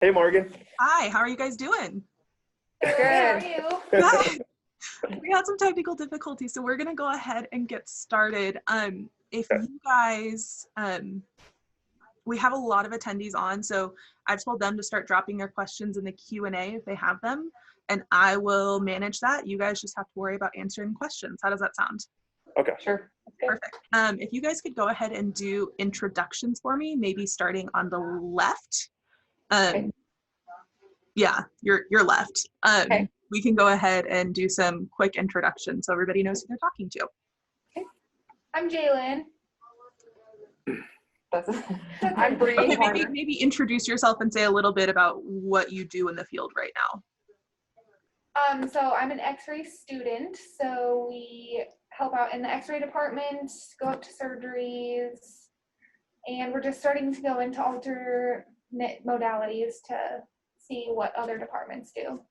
Hey, Morgan. Hi, how are you guys doing? Good. How are you? Good. We had some technical difficulties, so we're going to go ahead and get started. If you guys, we have a lot of attendees on, so I've told them to start dropping their questions in the Q&A if they have them, and I will manage that. You guys just have to worry about answering questions. How does that sound? Okay. Sure. Perfect. If you guys could go ahead and do introductions for me, maybe starting on the left. Okay. Yeah, your left. Okay. We can go ahead and do some quick introductions so everybody knows who they're talking to. Okay. I'm Jalen. I'm Bree. Okay, maybe introduce yourself and say a little bit about what you do in the field right now. So I'm an X-ray student. So we help out in the X-ray department, go up to surgeries, and we're just starting to go into alternate modalities to see what other departments do.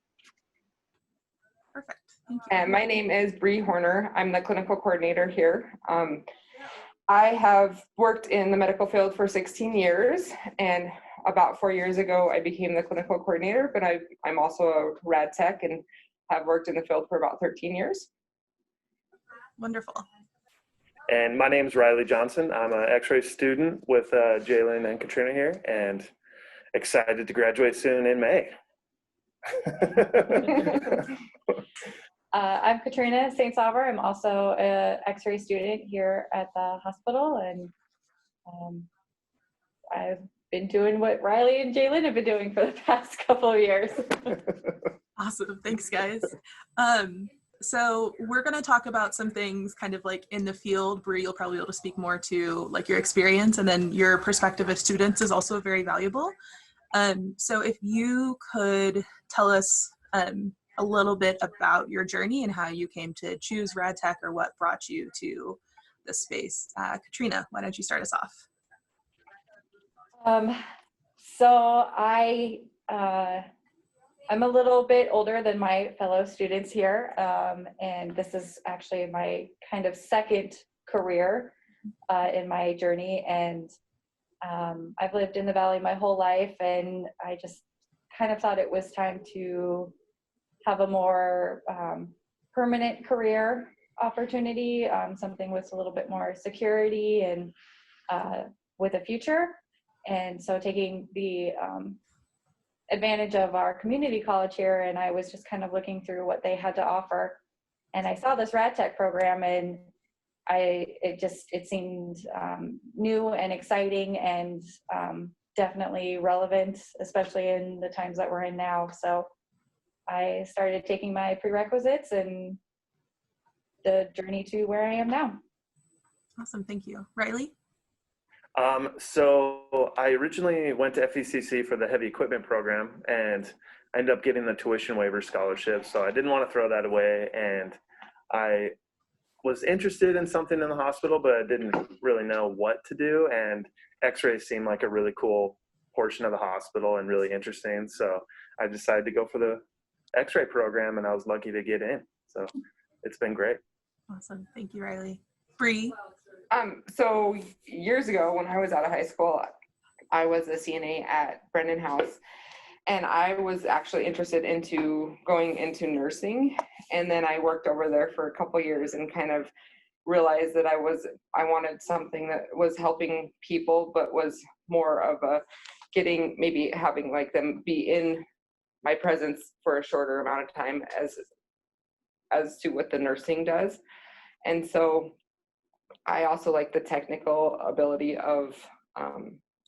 Perfect. Thank you. And my name is Bree Horner. I'm the clinical coordinator here. I have worked in the medical field for 16 years, and about 4 years ago, I became the clinical coordinator, but I'm also a Rad Tech and have worked in the field for about 13 years. Wonderful. And my name is Riley Johnson. I'm an X-ray student with Jalen and Katrina here, and excited to graduate soon in May. I'm Katrina St. Sauber. I'm also an X-ray student here at the hospital, and I've been doing what Riley and Jalen have been doing for the past couple of years. Awesome. Thanks, guys. So we're going to talk about some things kind of like in the field. Bree, you'll probably be able to speak more to like your experience, and then your perspective as students is also very valuable. So if you could tell us a little bit about your journey and how you came to choose Rad Tech, or what brought you to this space. Katrina, why don't you start us off? So I'm a little bit older than my fellow students here, and this is actually my kind of second career in my journey, and I've lived in the Valley my whole life, and I just kind of thought it was time to have a more permanent career opportunity, something with a little bit more security and with a future. And so taking the advantage of our community college here, and I was just kind of looking through what they had to offer, and I saw this Rad Tech program, and it seemed new and exciting, and definitely relevant, especially in the times that we're in now. So I started taking my prerequisites and the journey to where I am now. Awesome, thank you. Riley? So I originally went to FECC for the heavy equipment program, and I ended up getting the tuition waiver scholarship. So I didn't want to throw that away, and I was interested in something in the hospital, but I didn't really know what to do. And X-ray seemed like a really cool portion of the hospital and really interesting. So I decided to go for the X-ray program, and I was lucky to get in. So it's been great. Awesome, thank you, Riley. Bree? So years ago, when I was out of high school, I was a CNA at Brennan House, and I was actually interested into going into nursing. And then I worked over there for a couple years and kind of realized that I wanted something that was helping people, but was more of a maybe having like them be in my presence for a shorter amount of time as to what the nursing does. And so I also like the technical ability of,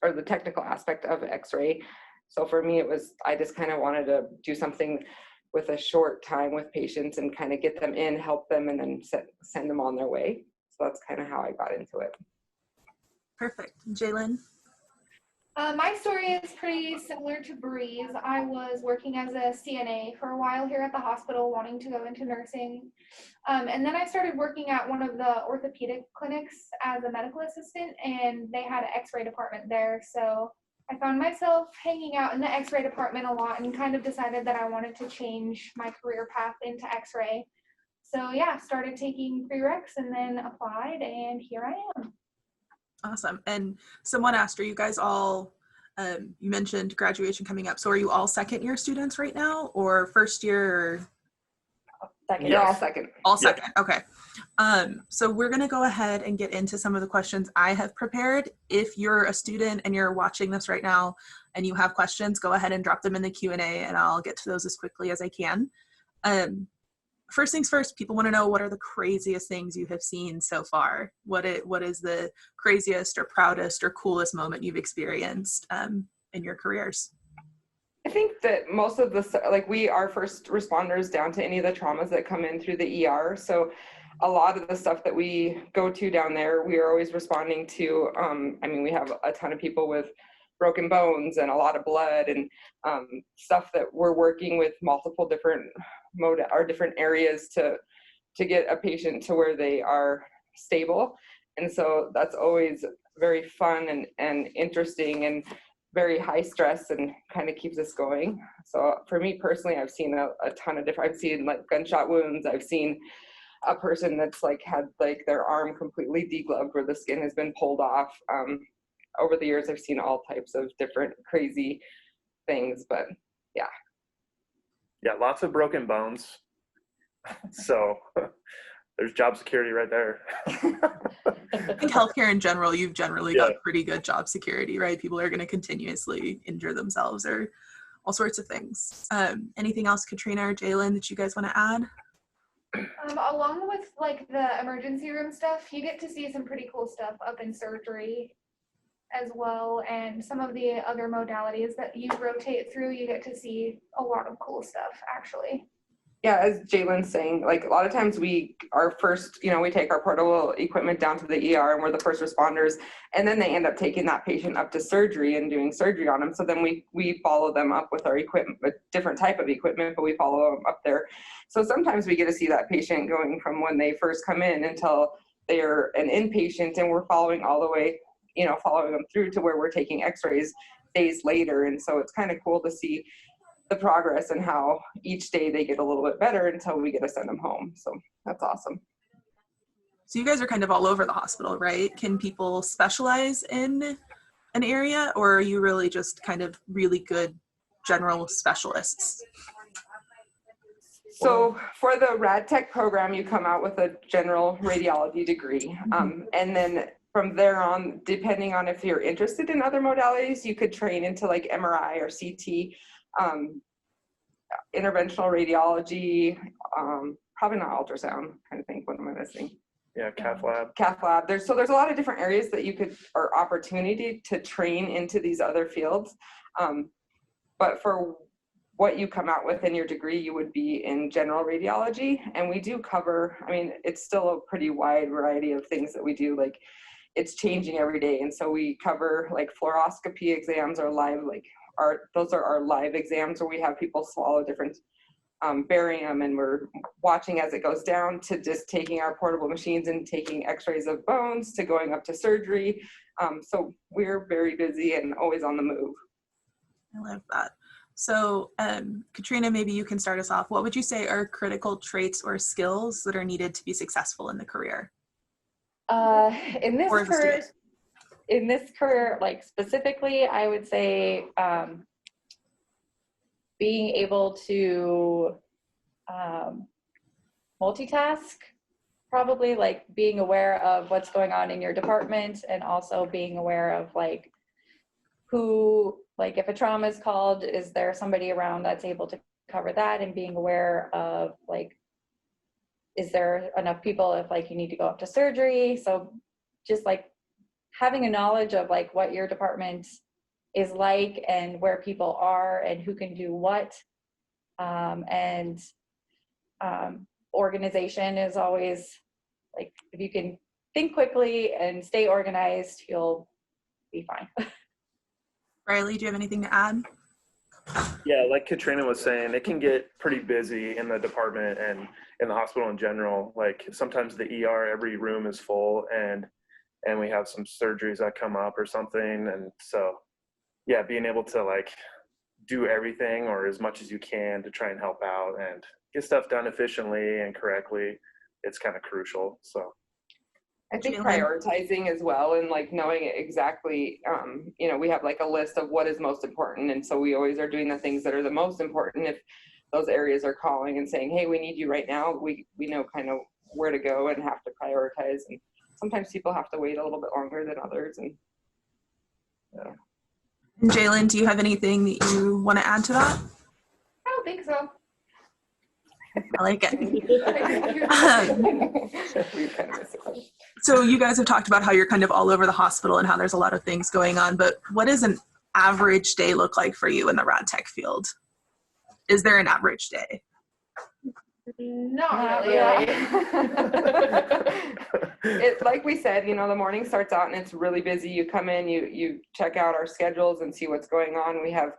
or the technical aspect of X-ray. So for me, I just kind of wanted to do something with a short time with patients and kind of get them in, help them, and then send them on their way. So that's kind of how I got into it. Perfect. Jalen? My story is pretty similar to Bree's. I was working as a CNA for a while here at the hospital, wanting to go into nursing. And then I started working at one of the orthopedic clinics as a medical assistant, and they had an X-ray department there. So I found myself hanging out in the X-ray department a lot and kind of decided that I wanted to change my career path into X-ray. So yeah, started taking prereqs and then applied, and here I am. Awesome. And someone asked, are you guys all You mentioned graduation coming up. So are you all second year students right now or first year? Or? Second. You're all second. All second. Yep. Okay. So we're going to go ahead and get into some of the questions I have prepared. If you're a student and you're watching this right now and you have questions, go ahead and drop them in the Q&A and I'll get to those as quickly as I can. First things first, people want to know, what are the craziest things you have seen so far? What is the craziest or proudest or coolest moment you've experienced in your careers? I think that most of the, like, we are first responders down to any of the traumas that come in through the ER. So a lot of the stuff that we go to down there, we are always responding to. I mean, we have a ton of people with broken bones and a lot of blood and stuff that we're working with multiple different different areas to get a patient to where they are stable. And so that's always very fun and interesting and very high stress and kind of keeps us going. So for me personally, I've seen a ton of different, I've seen like gunshot wounds. I've seen a person that's like had like their arm completely degloved where the skin has been pulled off. Over the years, I've seen all types of different crazy things, but yeah. Yeah, lots of broken bones. So there's job security right there. I think healthcare in general, you've generally got pretty good job security, right? People are going to continuously injure themselves or all sorts of things. Anything else, Katrina or Jalen, that you guys want to add? Along with like the emergency room stuff, you get to see some pretty cool stuff up in surgery as well, and some of the other modalities that you rotate through, you get to see a lot of cool stuff actually. Yeah, as Jalen's saying, like a lot of times we are first, we take our portable equipment down to the ER and we're the first responders, and then they end up taking that patient up to surgery and doing surgery on them. So then we follow them up with our equipment, a different type of equipment, but we follow them up there. So sometimes we get to see that patient going from when they first come in until they're an inpatient, and we're following all the way, following them through to where we're taking x-rays days later. And so it's kind of cool to see the progress and how each day they get a little bit better until we get to send them home. So that's awesome. So you guys are kind of all over the hospital, right? Can people specialize in an area, or are you really just kind of really good general specialists? So for the Rad Tech program, you come out with a general radiology degree. And then from there on, depending on if you're interested in other modalities, you could train into like MRI or CT, interventional radiology, probably not ultrasound. I'm trying to think, what am I missing? Yeah, cath lab. Cath lab. There's a lot of different areas that you could, or opportunity to train into these other fields. But for what you come out with in your degree, you would be in general radiology. And we do cover, I mean, it's still a pretty wide variety of things that we do. Like, it's changing every day. And so we cover like fluoroscopy exams or live, those are our live exams where we have people swallow different barium, and we're watching as it goes down, to just taking our portable machines and taking x-rays of bones, to going up to surgery. So we're very busy and always on the move. I love that. So Katrina, maybe you can start us off. What would you say are critical traits or skills that are needed to be successful in the career? In this career, like specifically, I would say being able to multitask, probably like being aware of what's going on in your department, and also being aware of like who, like if a trauma is called, is there somebody around that's able to cover that, and being aware of like, is there enough people if like you need to go up to surgery? So just like having a knowledge of like what your department is like and where people are and who can do what. Organization is always like, if you can think quickly and stay organized, you'll be fine. Riley, do you have anything to add? Yeah, like Katrina was saying, it can get pretty busy in the department and in the hospital in general. Like sometimes the ER, every room is full, and we have some surgeries that come up or something. And so, yeah, being able to like do everything or as much as you can to try and help out and get stuff done efficiently and correctly, it's kind of crucial. So I think Jalen? prioritizing as well, and like knowing exactly, you know, we have like a list of what is most important. And so we always are doing the things that are the most important. If those areas are calling and saying, hey, we need you right now, we know kind of where to go and have to prioritize. And sometimes people have to wait a little bit longer than others. And yeah. And Jalen, do you have anything that you want to add to that? I don't think so. I like it. We kind of missed the question. So you guys have talked about how you're kind of all over the hospital and how there's a lot of things going on, but what does an average day look like for you in the rad tech field? Is there an average day? Not really. It, like we said, you know, the morning starts out and it's really busy. You come in, you check out our schedules and see what's going on. We have,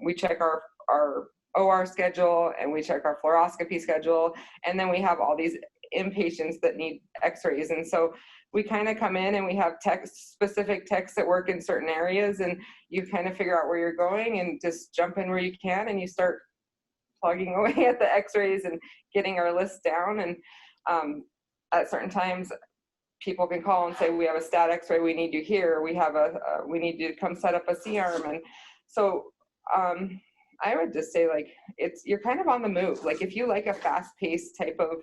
we check our OR schedule and we check our fluoroscopy schedule. And then we have all these inpatients that need x-rays. And so we kind of come in and we have specific techs that work in certain areas, and you kind of figure out where you're going and just jump in where you can, and you start plugging away at the x-rays and getting our list down. And at certain times people can call and say, we have a stat x-ray, we need you here, we have we need you to come set up a C-arm. And so I would just say, like, you're kind of on the move. Like, if you like a fast-paced type of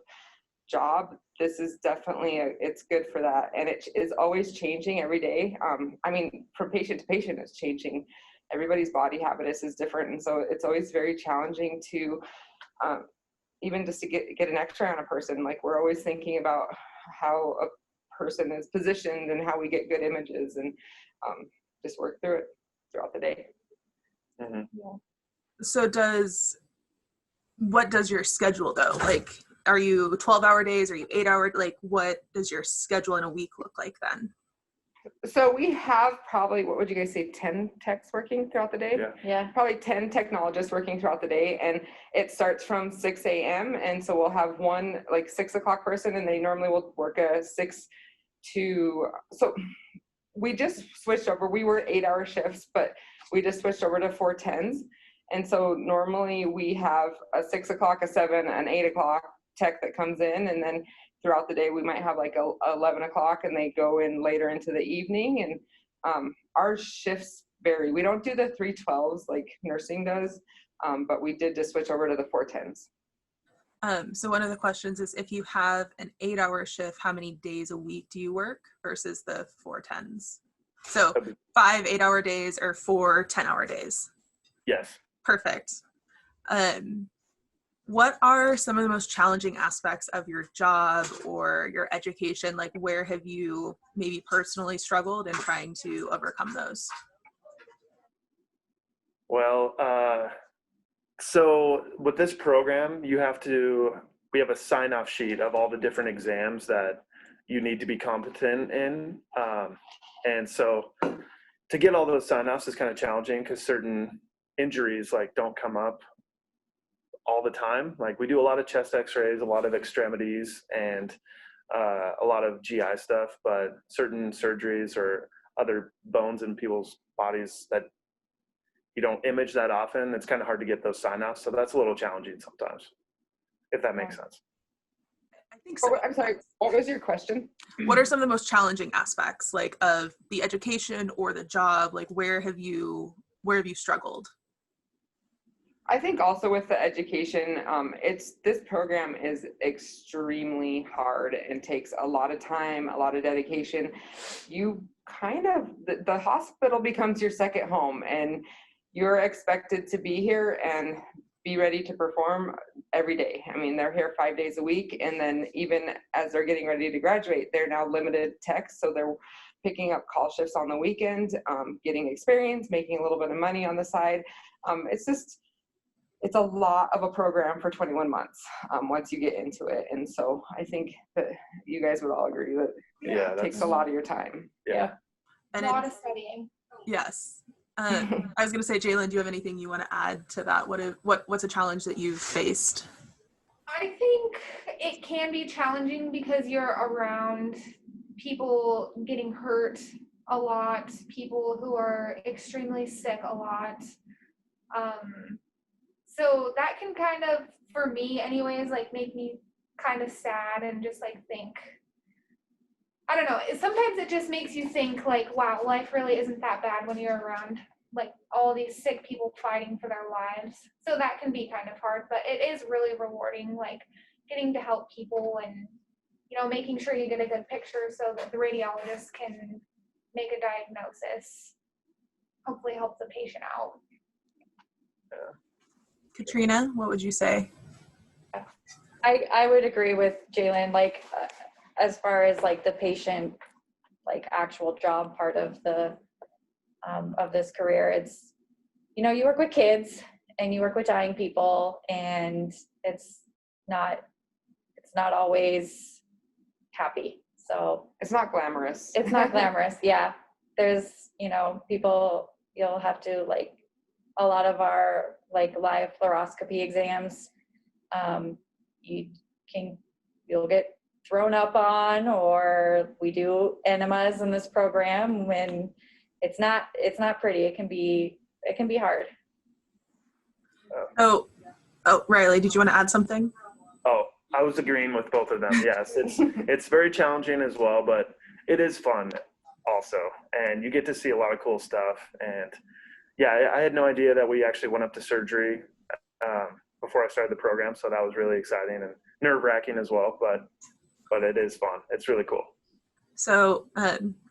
job, this is definitely it's good for that. And it is always changing every day. I mean, from patient to patient, it's changing. Everybody's body habitus is different, and so it's always very challenging to even just to get an x-ray on a person. Like, we're always thinking about how a person is positioned and how we get good images, and just work through it throughout the day. Mm-hmm. Yeah. So what does your schedule though? Like, are you 12-hour days? Are you 8-hour? Like, what does your schedule in a week look like then? So we have probably, what would you guys say, 10 techs working throughout the day? Yeah. Yeah. Probably 10 technologists working throughout the day, and it starts from 6 a.m. And so we'll have one like 6 o'clock person, and they normally will work a 6 to, so we just switched over. We were 8-hour shifts, but we just switched over to 410s. And so normally we have a 6 o'clock, a 7, an 8 o'clock tech that comes in, and then throughout the day we might have like a 11 o'clock, and they go in later into the evening. And our shifts vary. We don't do the 312s like nursing does, but we did just switch over to the 410s. So one of the questions is, if you have an 8-hour shift, how many days a week do you work versus the 410s? So 5 8-hour days or 4 10-hour days? Yes. Perfect. What are some of the most challenging aspects of your job or your education? Like, where have you maybe personally struggled in trying to overcome those? Well, so with this program, we have a sign-off sheet of all the different exams that you need to be competent in. And so to get all those sign-offs is kind of challenging, because certain injuries like don't come up all the time. Like, we do a lot of chest x-rays, a lot of extremities, and a lot of GI stuff, but certain surgeries or other bones in people's bodies that you don't image that often, it's kind of hard to get those sign-offs. So that's a little challenging sometimes, if that makes sense. I think so. Oh, I'm sorry, what was your question? What are some of the most challenging aspects, like, of the education or the job? Like, where have you struggled? I think also with the education, this program is extremely hard and takes a lot of time, a lot of dedication. You kind of, the hospital becomes your second home, and you're expected to be here and be ready to perform every day. I mean, they're here 5 days a week, and then even as they're getting ready to graduate, they're now limited techs, so they're picking up call shifts on the weekend, getting experience, making a little bit of money on the side. It's a lot of a program for 21 months once you get into it. And so I think that you guys would all agree that it takes a lot of your time. Yeah. And A lot of studying. yes. I was going to say, Jalen, do you have anything you want to add to that? What's a challenge that you've faced? I think it can be challenging because you're around people getting hurt a lot, people who are extremely sick a lot. So that can kind of, for me anyways, like make me kind of sad and just like think, I don't know, sometimes it just makes you think like, wow, life really isn't that bad when you're around like all these sick people fighting for their lives. So that can be kind of hard, but it is really rewarding, like getting to help people and, you know, making sure you get a good picture so that the radiologist can make a diagnosis, hopefully help the patient out. Katrina, what would you say? I would agree with Jalen, like, as far as like the patient, like actual job part of this career, it's, you know, you work with kids and you work with dying people, and it's not always happy. So It's not glamorous. it's not glamorous. Yeah. There's, you know, people, you'll have to, like, a lot of our like live fluoroscopy exams, you'll get thrown up on, or we do enemas in this program when it's not pretty. It can be hard. Oh, Riley, did you want to add something? Oh, I was agreeing with both of them. Yes, it's very challenging as well, but it is fun also, and you get to see a lot of cool stuff. And yeah, I had no idea that we actually went up to surgery before I started the program, so that was really exciting and nerve-wracking as well. But it is fun. It's really cool. So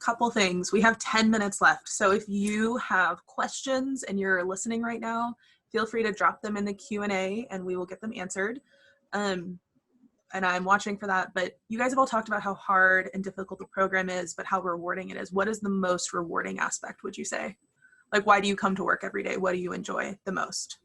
couple things. We have 10 minutes left. So if you have questions and you're listening right now, feel free to drop them in the Q&A and we will get them answered. And I'm watching for that. But you guys have all talked about how hard and difficult the program is, but how rewarding it is. What is the most rewarding aspect, would you say? Like, why do you come to work every day? What do you enjoy the most?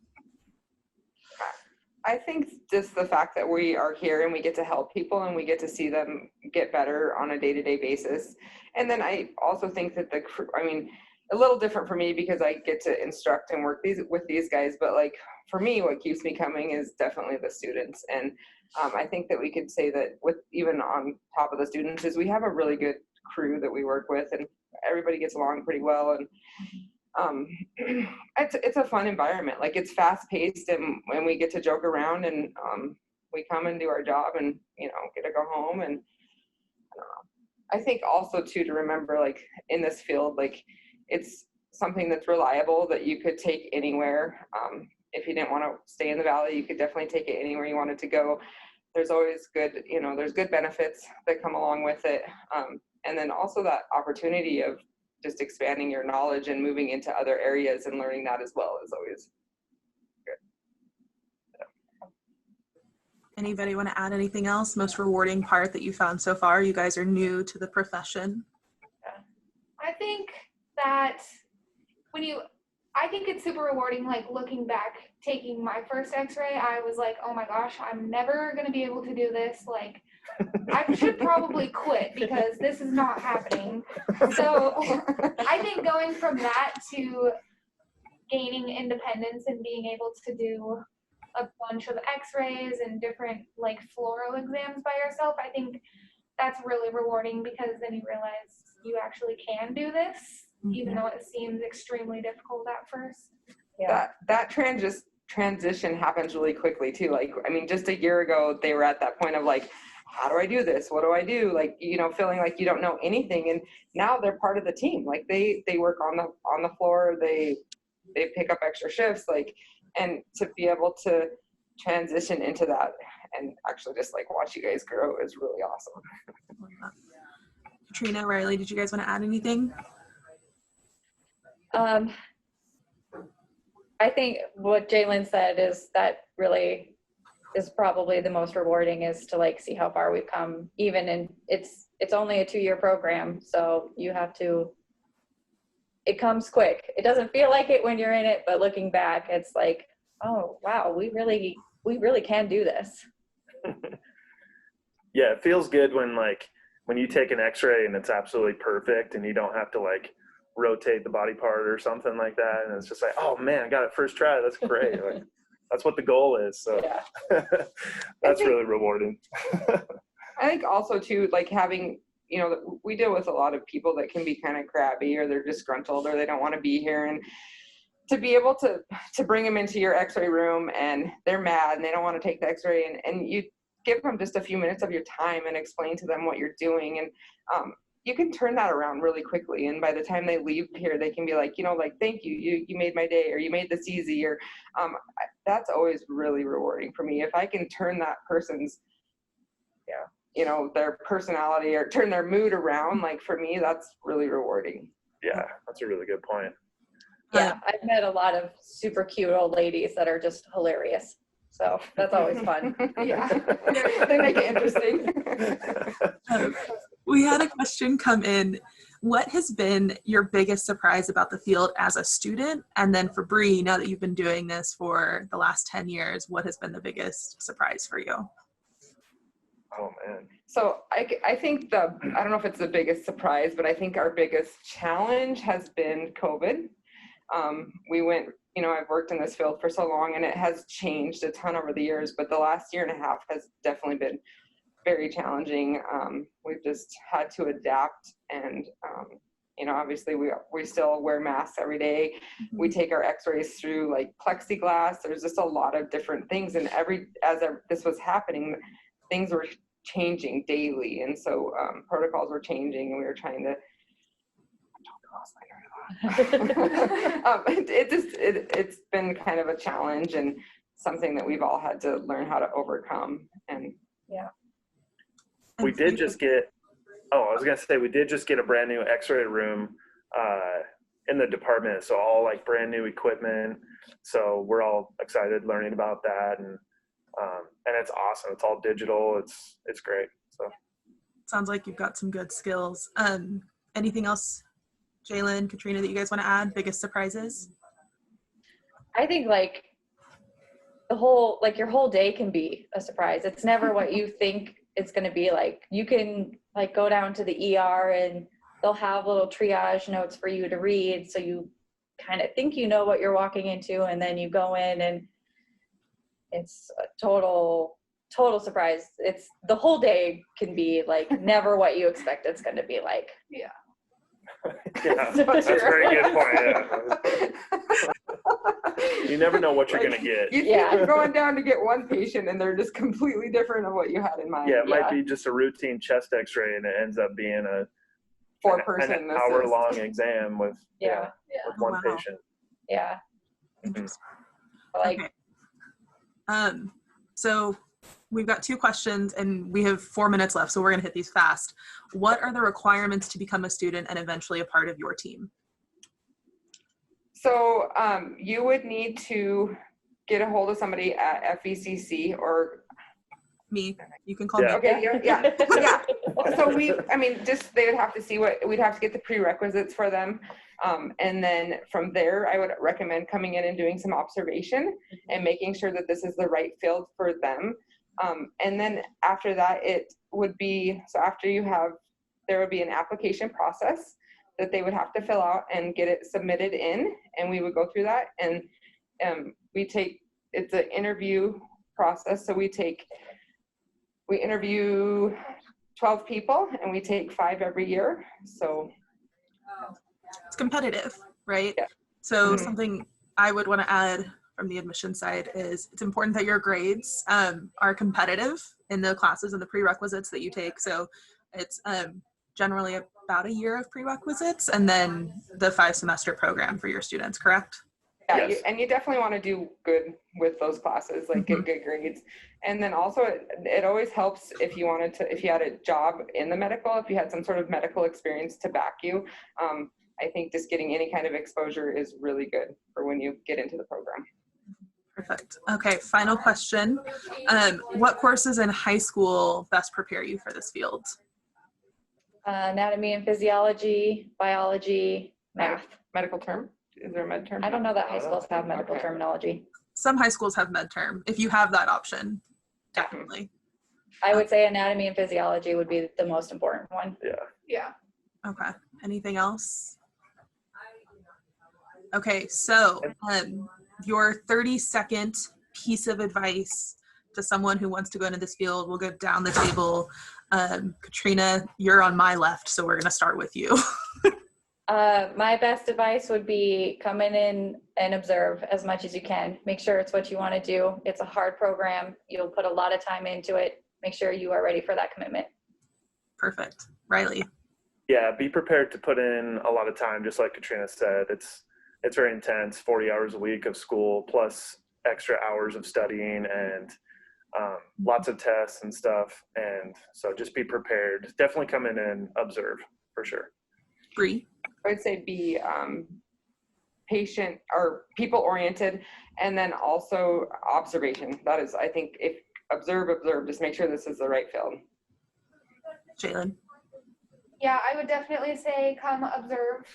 I think just the fact that we are here and we get to help people and we get to see them get better on a day-to-day basis. And then I also think that a little different for me because I get to instruct and work with these guys, but like for me, what keeps me coming is definitely the students. And I think that we could say that with even on top of the students is we have a really good crew that we work with, and everybody gets along pretty well. And it's a fun environment. Like, it's fast paced, and we get to joke around, and we come and do our job, and get to go home. And I think also too to remember, like, in this field, like, it's something that's reliable that you could take anywhere. If you didn't want to stay in the valley, you could definitely take it anywhere you wanted to go. There's always there's good benefits that come along with it, and then also that opportunity of just expanding your knowledge and moving into other areas and learning that as well is always good. Anybody want to add anything else? Most rewarding part that you found so far? You guys are new to the profession. I think that I think it's super rewarding, like looking back, taking my first x-ray, I was like, oh my gosh, I'm never going to be able to do this. Like, I should probably quit because this is not happening. So I think going from that to gaining independence and being able to do a bunch of x-rays and different like fluoro exams by yourself, I think that's really rewarding because then you realize you actually can do this, even though it seems extremely difficult at first. Yeah. That transition happens really quickly too. Like, I mean, just a year ago, they were at that point of like, how do I do this? What do I do? Like, feeling like you don't know anything. And now they're part of the team. Like, they work on the floor. They pick up extra shifts. Like, and to be able to transition into that and actually just like watch you guys grow is really awesome. Katrina, Riley, did you guys want to add anything? I think what Jalen said is that really is probably the most rewarding, is to like see how far we've come, even in it's only a 2-year program, so you have to, it comes quick. It doesn't feel like it when you're in it, but looking back, it's like, oh wow, we really can do this. Yeah, it feels good when you take an x-ray and it's absolutely perfect and you don't have to like rotate the body part or something like that, and it's just like, oh man, I got it first try. That's great. Like, that's what the goal is. So yeah. That's really rewarding. I think also too, like having, we deal with a lot of people that can be kind of crabby, or they're disgruntled, or they don't want to be here, and to be able to bring them into your x-ray room and they're mad and they don't want to take the x-ray, and you give them just a few minutes of your time and explain to them what you're doing. And you can turn that around really quickly. And by the time they leave here, they can be like, like, thank you, you made my day, or you made this easy, or that's always really rewarding for me. If I can turn that person's, their personality or turn their mood around, like for me, that's really rewarding. Yeah, that's a really good point. Yeah, I've met a lot of super cute old ladies that are just hilarious. So that's always fun. Yeah, they make it interesting. We had a question come in. What has been your biggest surprise about the field as a student? And then for Bree, now that you've been doing this for the last 10 years, what has been the biggest surprise for you? Oh man. So I think I don't know if it's the biggest surprise, but I think our biggest challenge has been COVID. I've worked in this field for so long, and it has changed a ton over the years, but the last year and a half has definitely been very challenging. We've just had to adapt, and obviously we still wear masks every day. Mm-hmm. We take our x-rays through like plexiglass. There's just a lot of different things, and as this was happening, things were changing daily, and so protocols were changing, and we were trying to it's been kind of a challenge and something that we've all had to learn how to overcome. And we did just get a brand new x-ray room in the department, so all like brand new equipment, so we're all excited learning about that, and it's awesome. It's all digital. It's great. So sounds like you've got some good skills. Anything else, Jalen, Katrina, that you guys want to add? Biggest surprises? I think like your whole day can be a surprise. It's never what you think it's going to be like. You can like go down to the ER and they'll have little triage notes for you to read, so you kind of think you know what you're walking into, and then you go in and it's a total surprise. It's the whole day can be like never what you expect it's going to be like. Yeah. Yeah, that's a very good point. Yeah. You never know what you're going to get. You think you're going down to get one patient, and they're just completely different of what you had in mind. Yeah, it might be just a routine chest x-ray, and it ends up being an hour-long exam with one Wow. patient. Yeah. Interesting. Like, okay. So we've got 2 questions and we have 4 minutes left, so we're going to hit these fast. What are the requirements to become a student and eventually a part of your team? So you would need to get a hold of somebody at FECC or Me. You can call me. Okay, yeah. So they would have to see we'd have to get the prerequisites for them. And then from there, I would recommend coming in and doing some observation and making sure that this is the right field for them. And then after that, it would be, there would be an application process that they would have to fill out and get it submitted in, and we would go through that. And it's an interview process. So we interview 12 people, and we take 5 every year. So It's competitive, right? Yeah. So something I would want to add from the admission side is it's important that your grades are competitive in the classes and the prerequisites that you take. So it's generally about a year of prerequisites and then the 5-semester program for your students, correct? Yeah, Yes. and you definitely want to do good with those classes, like get good grades. And then also it always helps if you had a job in the medical, if you had some sort of medical experience to back you. I think just getting any kind of exposure is really good for when you get into the program. Perfect. Okay, final question. What courses in high school best prepare you for this field? Anatomy and physiology, biology, math. Medical term? Is there a med term? I don't know that high schools have medical terminology. Some high schools have med term. If you have that option, definitely. I would say anatomy and physiology would be the most important one. Yeah. Okay. Anything else? Okay, so your 30-second piece of advice to someone who wants to go into this field, we'll go down the table. Katrina, you're on my left, so we're going to start with you. My best advice would be come in and observe as much as you can. Make sure it's what you want to do. It's a hard program. You'll put a lot of time into it. make sure you are ready for that commitment. Perfect. Riley. Yeah, be prepared to put in a lot of time, just like Katrina said. It's very intense, 40 hours a week of school plus extra hours of studying and lots of tests and stuff. And so just be prepared. Definitely come in and observe for sure. Bree. I would say be patient or people oriented, and then also observation. That is, I think, if observe, just make sure this is the right field. Jalen. Yeah, I would definitely say come observe.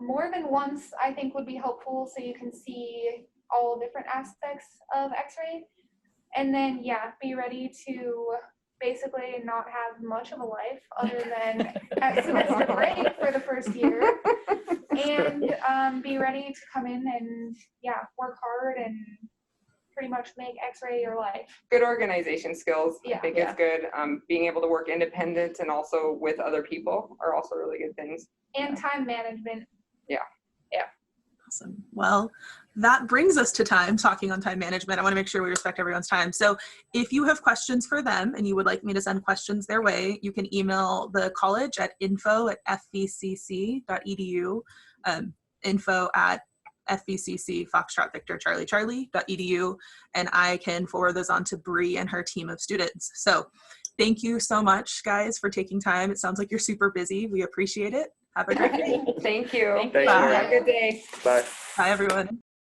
More than once, I think, would be helpful so you can see all different aspects of X-ray. And then, yeah, be ready to basically not have much of a life other than at semester break for the first year. And be ready to come in and, yeah, work hard and pretty much make X-ray your life. Good organization skills, Yeah. I think is good. Being able to work independent and also with other people are also really good things. And time management. Awesome. Well, that brings us to time, talking on time management. I want to make sure we respect everyone's time. So if you have questions for them and you would like me to send questions their way, you can email the college at info@fvcc.edu, info@fvcc Foxtrot Victor Charlie Charlie.edu, and I can forward those on to Bree and her team of students. So thank you so much, guys, for taking time. It sounds like you're super busy. We appreciate it. Have a great day. Thank you. Thanks, Bye. Lauren. Have a good day. Bye. Bye, everyone.